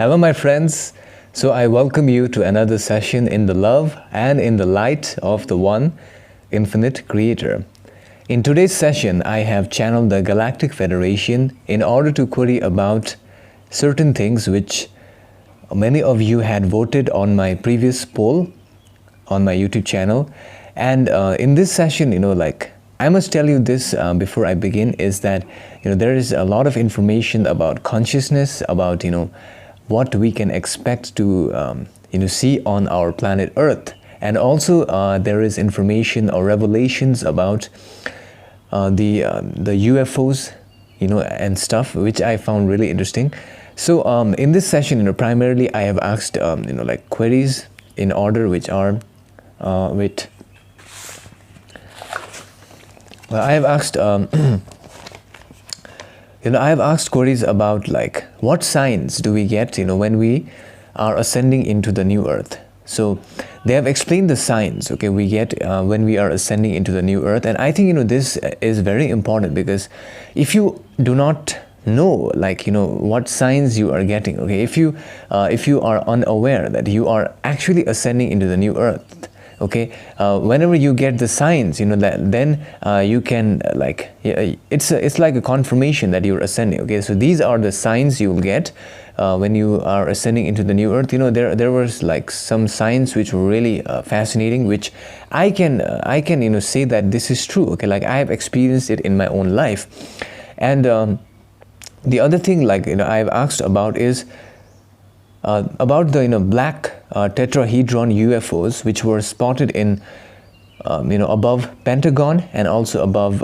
Hello, my friends. So I welcome you to another session in the love and in the light of the one infinite creator. In today's session, I have channeled the Galactic Federation in order to query about certain things which many of you had voted on my previous poll on my YouTube channel. And in this session, I must tell you this before I begin, is that there is a lot of information about consciousness, about what we can expect to see on our planet Earth, and also there is information or revelations about the UFOs, and stuff, which I found really interesting. So in this session, primarily I have asked queries in order which are I have asked I have asked queries about what signs do we get when we are ascending into the new Earth. So they have explained the signs we get when we are ascending into the new Earth. And I think this is very important, because if you do not know what signs you are getting, if you are unaware that you are actually ascending into the new Earth, whenever you get the signs, then you can it's like a confirmation that you're ascending. So these are the signs you will get when you are ascending into the new Earth. There was some signs which were really fascinating, which I can say that this is true. I have experienced it in my own life. And the other thing I've asked about is about the black-tetrahedron UFOs, which were spotted in above Pentagon and also above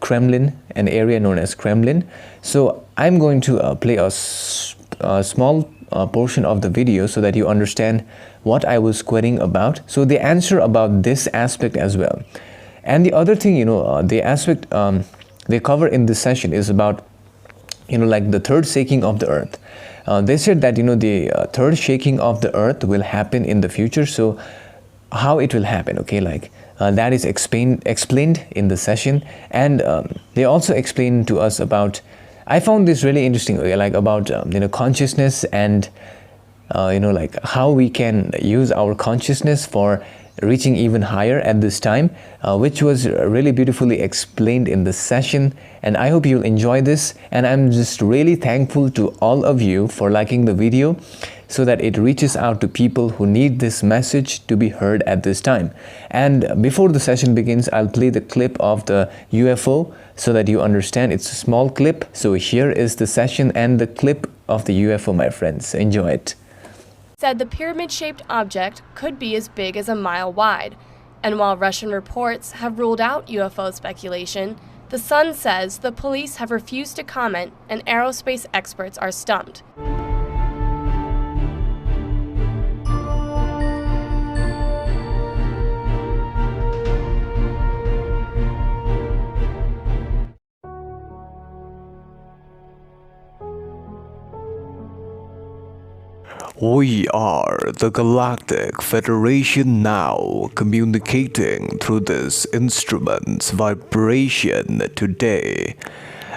Kremlin, an area known as Kremlin. So I'm going to play a small portion of the video so that you understand what I was querying about. So they answer about this aspect as well. And the other thing, the aspect they cover in this session is about the third shaking of the Earth. They said that the third shaking of the Earth will happen in the future. So how it will happen, that is explained in the session. And they also explained to us about, I found this really interesting, about consciousness, and how we can use our consciousness for reaching even higher at this time, which was really beautifully explained in the session. And I hope you'll enjoy this, and I'm just really thankful to all of you for liking the video, so that it reaches out to people who need this message to be heard at this time. And before the session begins, I'll play the clip of the UFO so that you understand. It's a small clip. So here is the session and the clip of the UFO, my friends. Enjoy it. Said the pyramid-shaped object could be as big as a mile wide. And while Russian reports have ruled out UFO speculation, the Sun says the police have refused to comment and aerospace experts are stumped. We are the Galactic Federation now, communicating through this instrument's vibration today,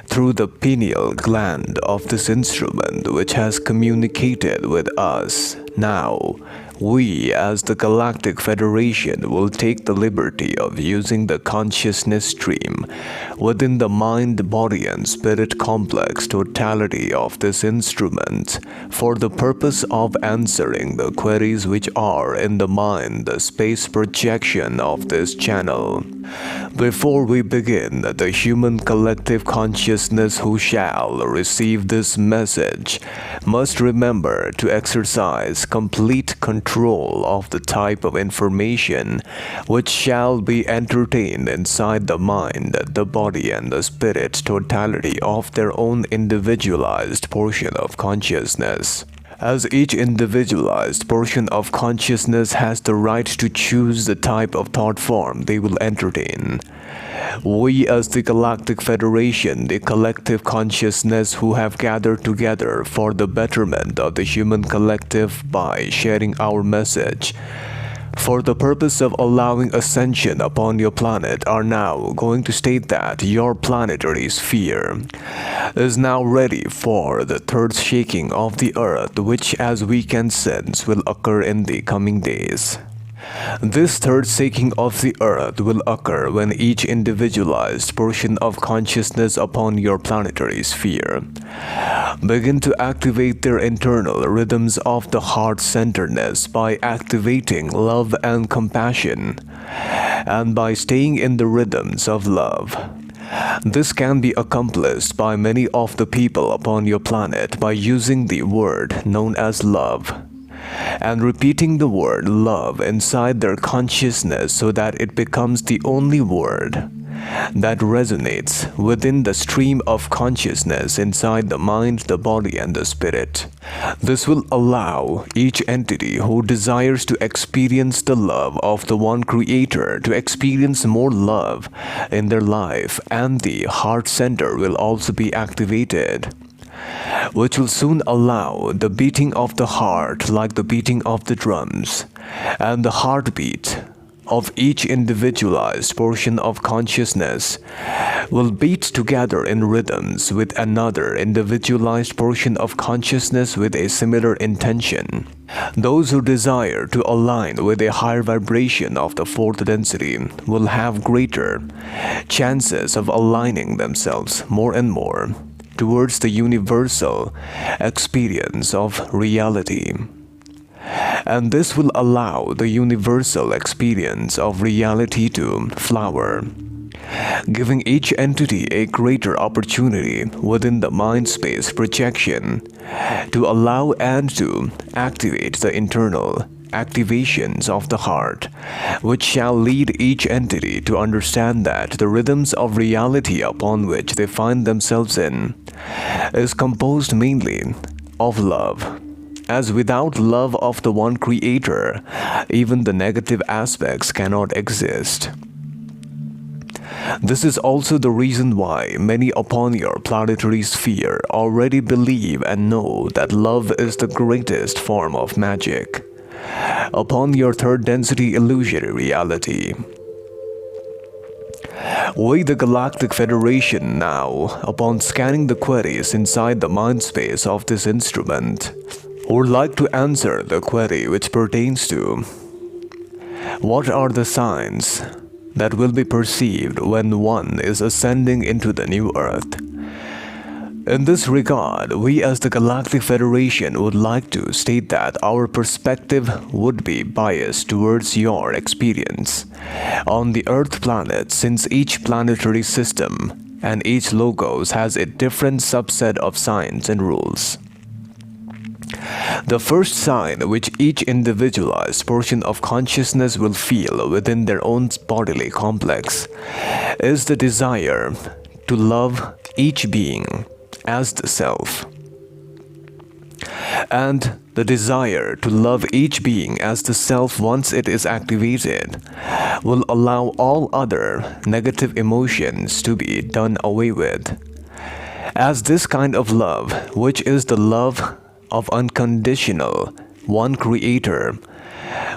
through the pineal gland of this instrument, which has communicated with us. Now, we as the Galactic Federation will take the liberty of using the consciousness stream within the mind, body and spirit complex totality of this instrument for the purpose of answering the queries which are in the mind, the space projection of this channel. Before we begin, the human collective consciousness who shall receive this message must remember to exercise complete control of the type of information which shall be entertained inside the mind, the body and the spirit totality of their own individualized portion of consciousness. As each individualized portion of consciousness has the right to choose the type of thought form they will entertain, we as the Galactic Federation, the collective consciousness who have gathered together for the betterment of the human collective by sharing our message, for the purpose of allowing ascension upon your planet are now going to state that your planetary sphere is now ready for the third shaking of the earth, which as we can sense will occur in the coming days. This third shaking of the earth will occur when each individualized portion of consciousness upon your planetary sphere begin to activate their internal rhythms of the heart-centeredness by activating love and compassion, and by staying in the rhythms of love. This can be accomplished by many of the people upon your planet by using the word known as love, and repeating the word love inside their consciousness so that it becomes the only word that resonates within the stream of consciousness inside the mind, the body, and the spirit. This will allow each entity who desires to experience the love of the one creator to experience more love in their life, and the heart center will also be activated, which will soon allow the beating of the heart like the beating of the drums, and the heartbeat of each individualized portion of consciousness will beat together in rhythms with another individualized portion of consciousness with a similar intention. Those who desire to align with a higher vibration of the fourth density will have greater chances of aligning themselves more and more towards the universal experience of reality. And this will allow the universal experience of reality to flower, giving each entity a greater opportunity within the mind space projection to allow and to activate the internal activations of the heart, which shall lead each entity to understand that the rhythms of reality upon which they find themselves in is composed mainly of love, as without love of the one creator, even the negative aspects cannot exist. This is also the reason why many upon your planetary sphere already believe and know that love is the greatest form of magic upon your third density illusory reality. We, the Galactic Federation, now, upon scanning the queries inside the mind space of this instrument, would like to answer the query which pertains to what are the signs that will be perceived when one is ascending into the new earth. In this regard, we as the Galactic Federation would like to state that our perspective would be biased towards your experience on the Earth planet, since each planetary system and each logos has a different subset of signs and rules. The first sign which each individualized portion of consciousness will feel within their own bodily complex is the desire to love each being as the self. And the desire to love each being as the self, once it is activated, will allow all other negative emotions to be done away with. As this kind of love, which is the love of unconditional one creator,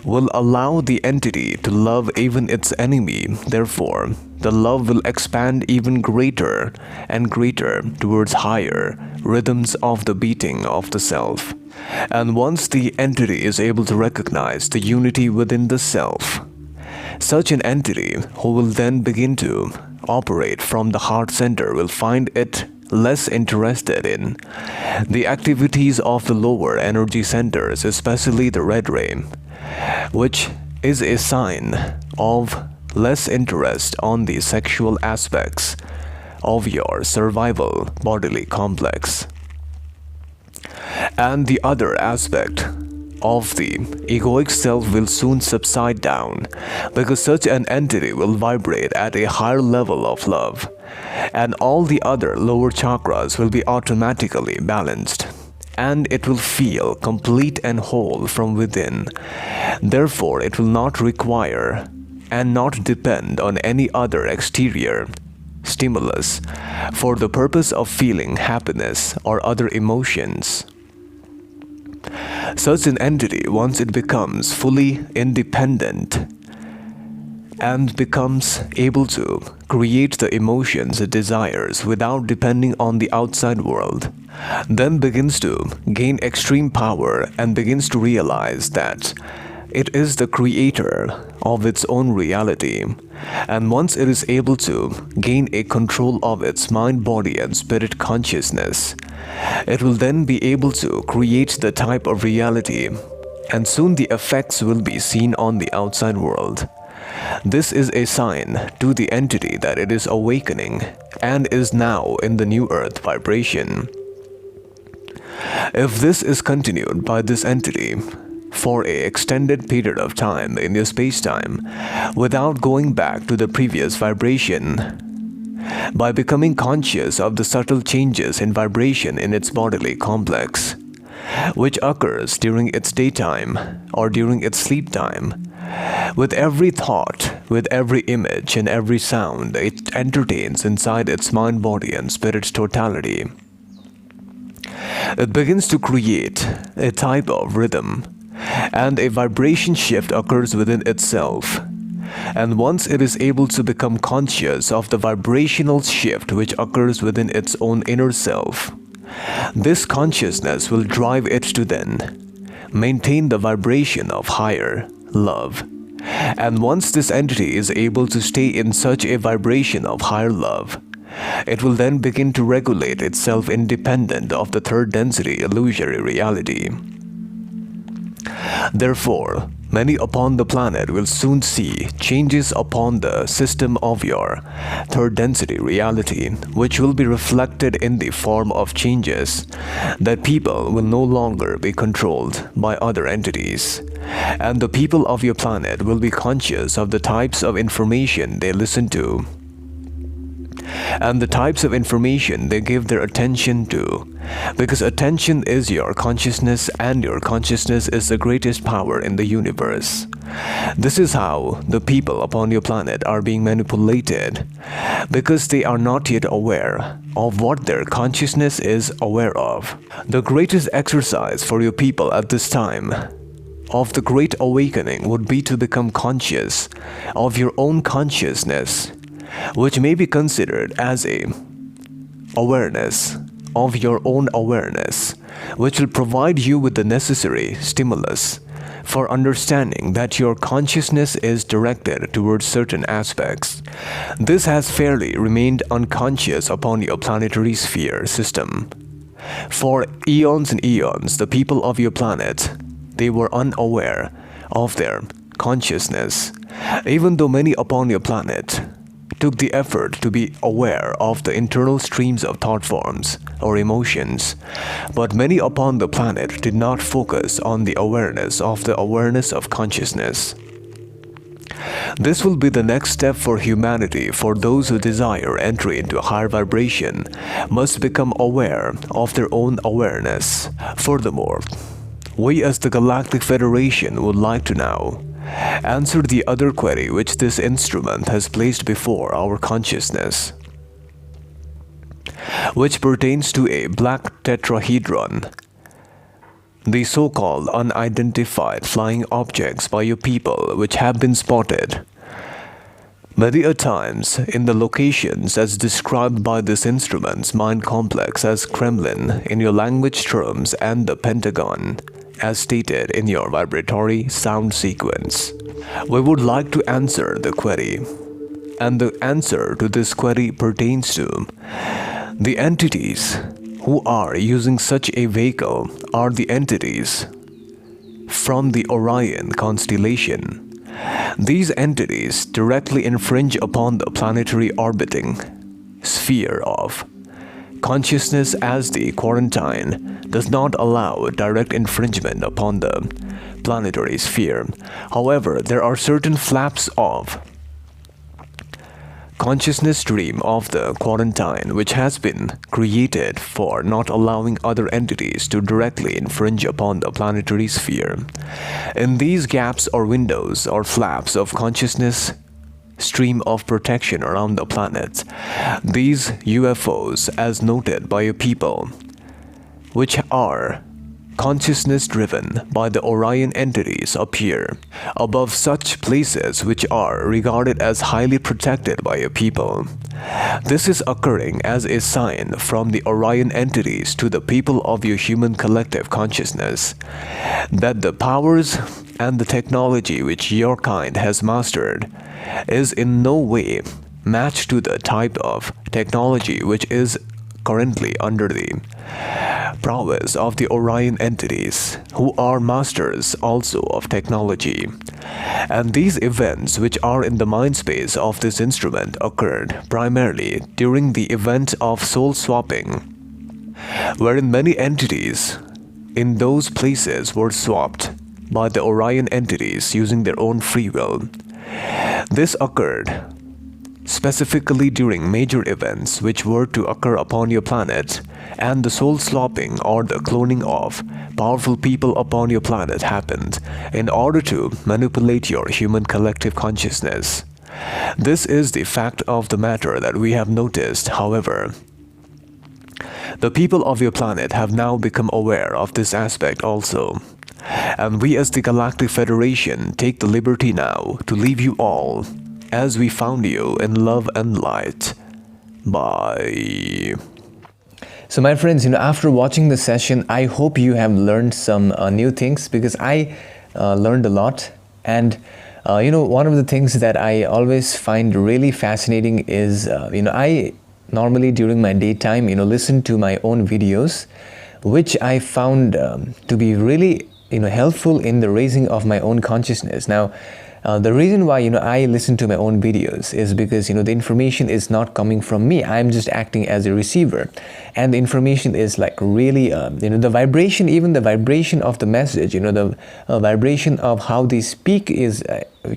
will allow the entity to love even its enemy. Therefore, the love will expand even greater and greater towards higher rhythms of the beating of the self. And once the entity is able to recognize the unity within the self, such an entity who will then begin to operate from the heart center will find it less interested in the activities of the lower energy centers, especially the red ray, which is a sign of less interest on the sexual aspects of your survival bodily complex. And the other aspect of the egoic self will soon subside down, because such an entity will vibrate at a higher level of love, and all the other lower chakras will be automatically balanced, and it will feel complete and whole from within. Therefore, it will not require and not depend on any other exterior stimulus for the purpose of feeling happiness or other emotions. Such an entity, once it becomes fully independent and becomes able to create the emotions it desires without depending on the outside world, then begins to gain extreme power and begins to realize that it is the creator of its own reality. And once it is able to gain a control of its mind, body, and spirit consciousness, it will then be able to create the type of reality, and soon the effects will be seen on the outside world. This is a sign to the entity that it is awakening and is now in the new earth vibration. If this is continued by this entity for an extended period of time in your space-time without going back to the previous vibration, by becoming conscious of the subtle changes in vibration in its bodily complex, which occurs during its daytime or during its sleep time, with every thought, with every image and every sound it entertains inside its mind, body, and spirit's totality, it begins to create a type of rhythm, and a vibration shift occurs within itself. And once it is able to become conscious of the vibrational shift which occurs within its own inner self, this consciousness will drive it to then maintain the vibration of higher love. And once this entity is able to stay in such a vibration of higher love, it will then begin to regulate itself independent of the third density illusory reality. Therefore, many upon the planet will soon see changes upon the system of your third density reality, which will be reflected in the form of changes that people will no longer be controlled by other entities, and the people of your planet will be conscious of the types of information they listen to and the types of information they give their attention to, because attention is your consciousness and your consciousness is the greatest power in the universe. This is how the people upon your planet are being manipulated, because they are not yet aware of what their consciousness is aware of. The greatest exercise for your people at this time of the great awakening would be to become conscious of your own consciousness, which may be considered as a awareness of your own awareness, which will provide you with the necessary stimulus for understanding that your consciousness is directed towards certain aspects. This has fairly remained unconscious upon your planetary sphere system. For eons and eons, the people of your planet, they were unaware of their consciousness, even though many upon your planet took the effort to be aware of the internal streams of thought forms or emotions, but many upon the planet did not focus on the awareness of consciousness. This will be the next step for humanity. For those who desire entry into a higher vibration must become aware of their own awareness. Furthermore, we as the Galactic Federation would like to now answer the other query which this instrument has placed before our consciousness, which pertains to a black-tetrahedron, the so-called unidentified flying objects by your people which have been spotted many a times in the locations as described by this instrument's mind complex as Kremlin in your language terms and the Pentagon as stated in your vibratory sound sequence. We would like to answer the query, and the answer to this query pertains to the entities who are using such a vehicle are the entities from the Orion constellation. These entities directly infringe upon the planetary orbiting sphere of consciousness, as the quarantine does not allow direct infringement upon the planetary sphere. However, there are certain flaps of consciousness stream of the quarantine which has been created for not allowing other entities to directly infringe upon the planetary sphere. In these gaps or windows or flaps of consciousness stream of protection around the planet, these UFOs, as noted by your people, which are consciousness driven by the Orion entities appear above such places which are regarded as highly protected by a people. This is occurring as a sign from the Orion entities to the people of your human collective consciousness that the powers and the technology which your kind has mastered is in no way matched to the type of technology which is currently under the prowess of the Orion entities, who are masters also of technology. And these events which are in the mind space of this instrument occurred primarily during the event of soul swapping, wherein many entities in those places were swapped by the Orion entities using their own free will. This occurred specifically during major events which were to occur upon your planet, and the soul swapping or the cloning of powerful people upon your planet happened in order to manipulate your human collective consciousness. This is the fact of the matter that we have noticed. However, the people of your planet have now become aware of this aspect also. And we as the Galactic Federation take the liberty now to leave you all as we found you in love and light. Bye. So my friends, after watching the session, I hope you have learned some new things, because I learned a lot. And one of the things that I always find really fascinating is, I normally during my daytime, listen to my own videos, which I found to be really, helpful in the raising of my own consciousness. Now, the reason why I listen to my own videos is because the information is not coming from me. I'm just acting as a receiver, and the information is like really the vibration, even the vibration of the message, the vibration of how they speak is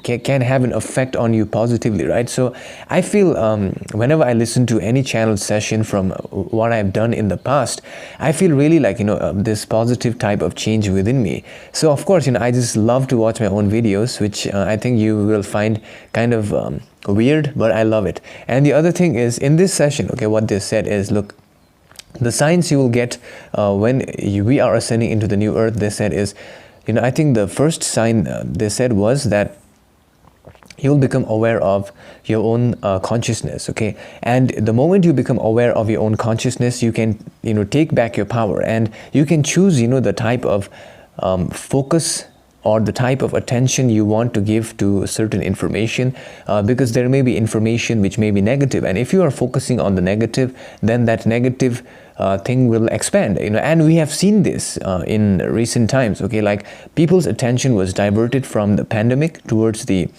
can have an effect on you positively, right? So I feel whenever I listen to any channel session from what I've done in the past, I feel really like this positive type of change within me. So of course I just love to watch my own videos, which I think you will find kind of weird, but I love it. And the other thing is, in this session, okay, what they said is, look, the signs you will get when we are ascending into the new earth, they said is, I think the first sign they said was that you'll become aware of your own consciousness, okay? And the moment you become aware of your own consciousness, you can, take back your power, and you can choose, the type of focus or the type of attention you want to give to certain information, because there may be information which may be negative, and if you are focusing on the negative, then that negative thing will expand, and we have seen this in recent times, okay? Like, people's attention was diverted from the pandemic towards the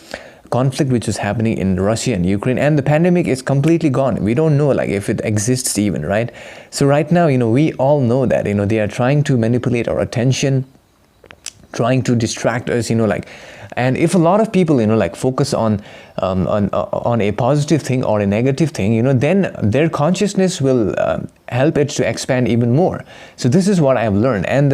conflict which is happening in Russia and Ukraine, and the pandemic is completely gone. We don't know like if it exists even, right? So right now, we all know that they are trying to manipulate our attention, trying to distract us, and if a lot of people like focus on a positive thing or a negative thing, then their consciousness will help it to expand even more. So this is what I have learned, and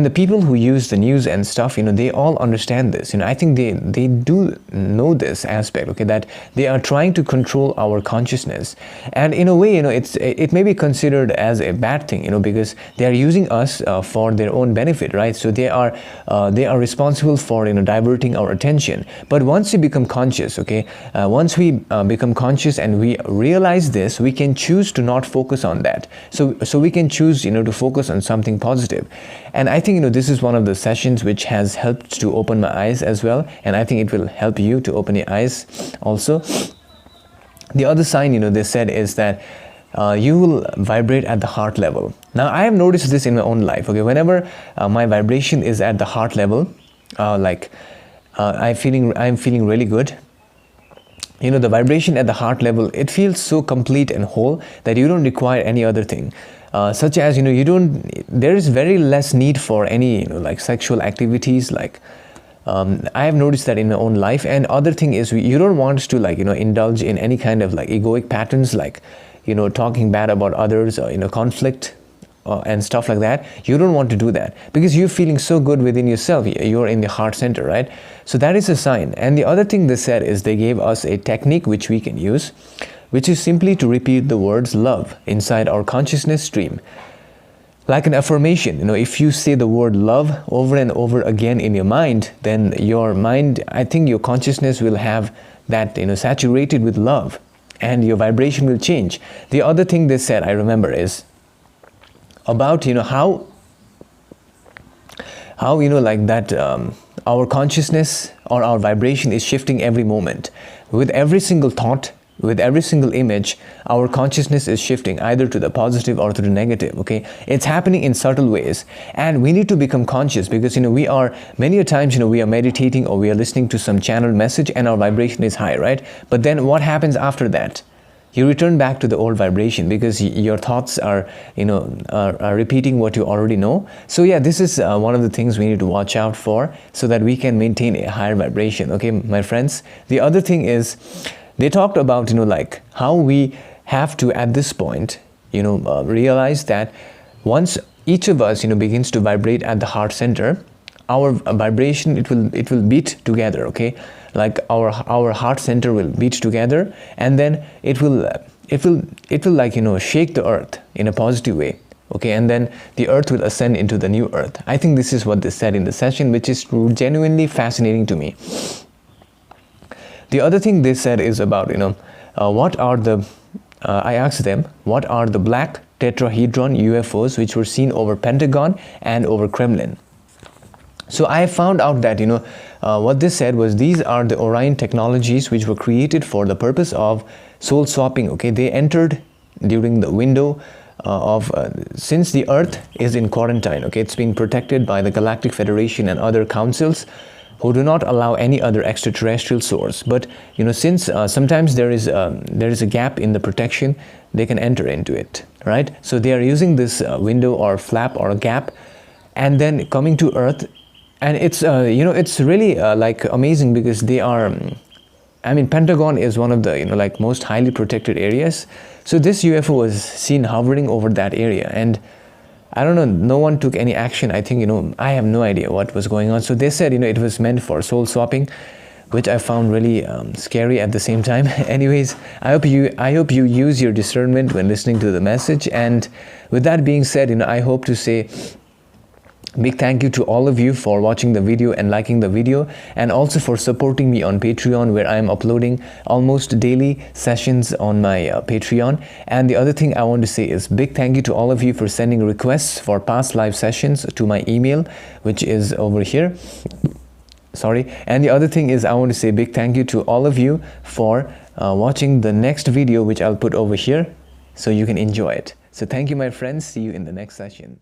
the people who use the news and stuff, they all understand this. I think they do know this aspect, okay, that they are trying to control our consciousness, and in a way, it may be considered as a bad thing, because they are using us for their own benefit, right? So they are responsible for diverting our attention. But once we become conscious, okay, once we become conscious and we realize this, we can choose to not focus on that. So we can choose to focus on something positive. And I think this is one of the sessions which has helped to open my eyes as well, and I think it will help you to open your eyes also. The other sign they said is that you will vibrate at the heart level. Now I have noticed this in my own life, okay? Whenever my vibration is at the heart level, I'm feeling really good. The vibration at the heart level, it feels so complete and whole that you don't require any other thing, such as there is very less need for any like sexual activities. Like I have noticed that in my own life. And other thing is, you don't want to like indulge in any kind of like egoic patterns, like talking bad about others, or conflict and stuff like that. You don't want to do that, because you're feeling so good within yourself. You're in the heart center, right? So that is a sign. And the other thing they said is, they gave us a technique which we can use, which is simply to repeat the words love inside our consciousness stream. like an affirmation. If you say the word love over and over again in your mind, then your mind, I think your consciousness will have that saturated with love, and your vibration will change. The other thing they said, I remember, is about how like that our consciousness or our vibration is shifting every moment. With every single thought, with every single image, our consciousness is shifting either to the positive or to the negative. Okay, it's happening in subtle ways, and we need to become conscious, because we are many a times we are meditating or we are listening to some channeled message and our vibration is high, right? But then what happens after that? You return back to the old vibration, because your thoughts are are repeating what you already know. So yeah, this is one of the things we need to watch out for, so that we can maintain a higher vibration. Okay, my friends. The other thing is, they talked about like how we have to, at this point, realize that once each of us begins to vibrate at the heart center, our vibration, it will beat together. Okay, like our heart center will beat together, and then it will like shake the earth in a positive way. Okay, and then the earth will ascend into the new earth. I think this is what they said in the session, which is genuinely fascinating to me. The other thing they said is about what are the I asked them, what are the black tetrahedron UFOs which were seen over Pentagon and over Kremlin? So I found out that what they said was, these are the Orion technologies which were created for the purpose of soul swapping. Okay, they entered during the window of since the Earth is in quarantine. Okay, it's being protected by the Galactic Federation and other councils who do not allow any other extraterrestrial source. But since sometimes there is a gap in the protection, they can enter into it, right? So they are using this window or flap or a gap, and then coming to Earth. And it's it's really like amazing, because they are I mean, Pentagon is one of the like most highly protected areas. So this UFO was seen hovering over that area, and I don't know, no one took any action. I think I have no idea what was going on. So they said it was meant for soul swapping, which I found really scary at the same time. Anyways, I hope you use your discernment when listening to the message. And with that being said, I hope to say big thank you to all of you for watching the video and liking the video, and also for supporting me on Patreon, where I am uploading almost daily sessions on my Patreon. And the other thing I want to say is big thank you to all of you for sending requests for past live sessions to my email, which is over here. Sorry. And the other thing is, I want to say big thank you to all of you for watching the next video, which I'll put over here so you can enjoy it. So thank you, my friends. See you in the next session.